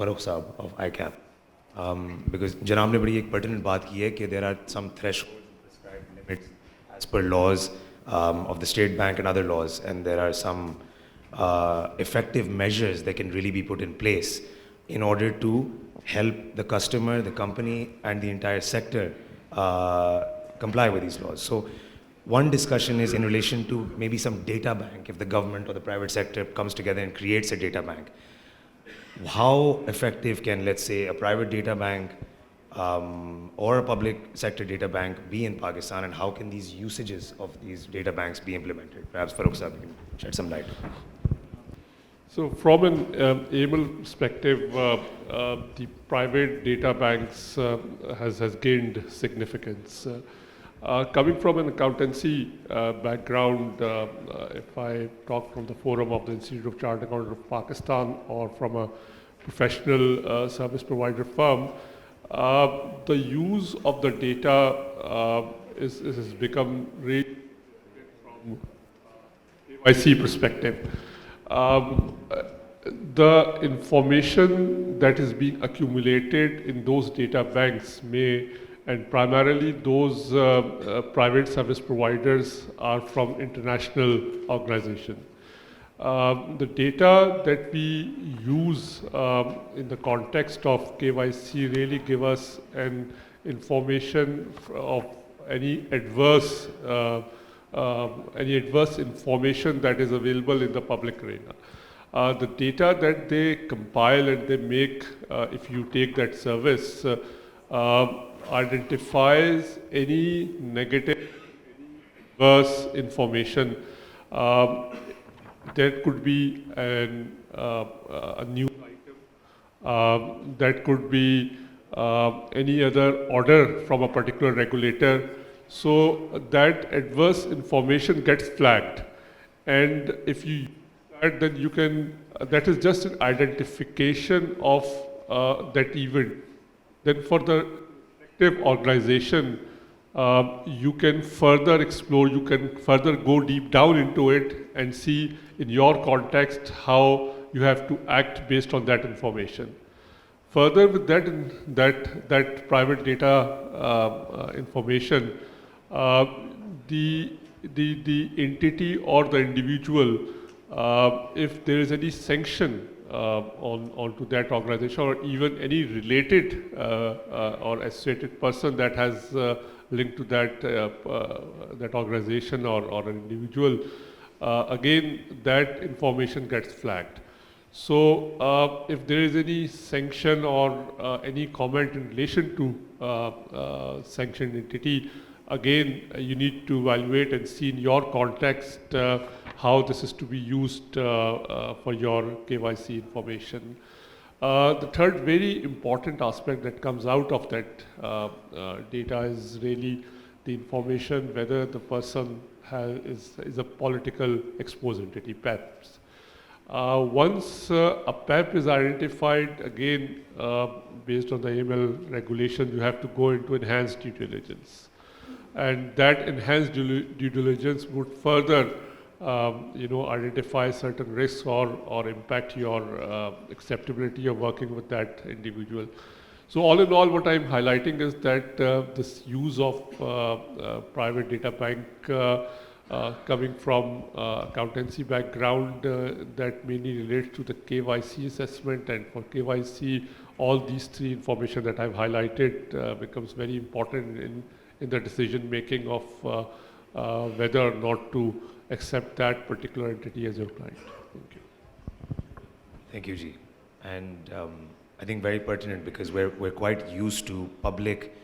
Farrukh Saab of ICAP. Because Janab ne badi ek pertinent baat ki hai कि there are some thresholds and prescribed limits as per laws of the State Bank and other laws, and there are some effective measures that can really be put in place in order to help the customer, the company, and the entire sector comply with these laws. So one discussion is in relation to maybe some data bank. If the government or the private sector comes together and creates a data bank, how effective can, let's say, a private data bank or a public sector data bank be in Pakistan, and how can these usages of these data banks be implemented? Perhaps Farrukh Sahib can shed some light. So from an AML perspective, the private data banks has gained significance. Coming from an accountancy background, if I talk from the forum of the Institute of Chartered Accountants of Pakistan or from a professional service provider firm, the use of the data has become really from KYC perspective. The information that is being accumulated in those data banks and primarily those private service providers are from international organizations. The data that we use in the context of KYC really give us an information of any adverse information that is available in the public arena. The data that they compile and they make, if you take that service, identifies any negative, any adverse information. That could be a news item, that could be any other order from a particular regulator. So that adverse information gets flagged, and if you use that, then you can, that is just an identification of that event. Then for the respective organization, you can further explore, you can further go deep down into it and see in your context how you have to act based on that information. Further with that private data information, the entity or the individual, if there is any sanction onto that organization or even any related or associated person that has linked to that organization or an individual, again that information gets flagged. So if there is any sanction or any comment in relation to sanctioned entity, again you need to evaluate and see in your context how this is to be used for your KYC information. The third very important aspect that comes out of that data is really the information whether the person is a political exposed entity, PEPs. Once a PEP is identified, again, based on the AML regulation, you have to go into enhanced due diligence. And that enhanced due diligence would further identify certain risks or impact your acceptability of working with that individual. So all in all, what I'm highlighting is that this use of private data bank coming from accountancy background that mainly relates to the KYC assessment, and for KYC, all these three information that I've highlighted becomes very important in the decision making of whether or not to accept that particular entity as your client. Thank you. Thank you, Ji. And I think very pertinent because we're quite used to public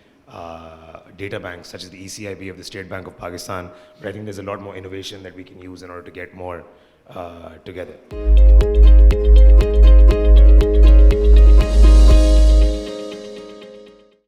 data banks such as the ECIB of the State Bank of Pakistan, but I think there's a lot more innovation that we can use in order to get more together.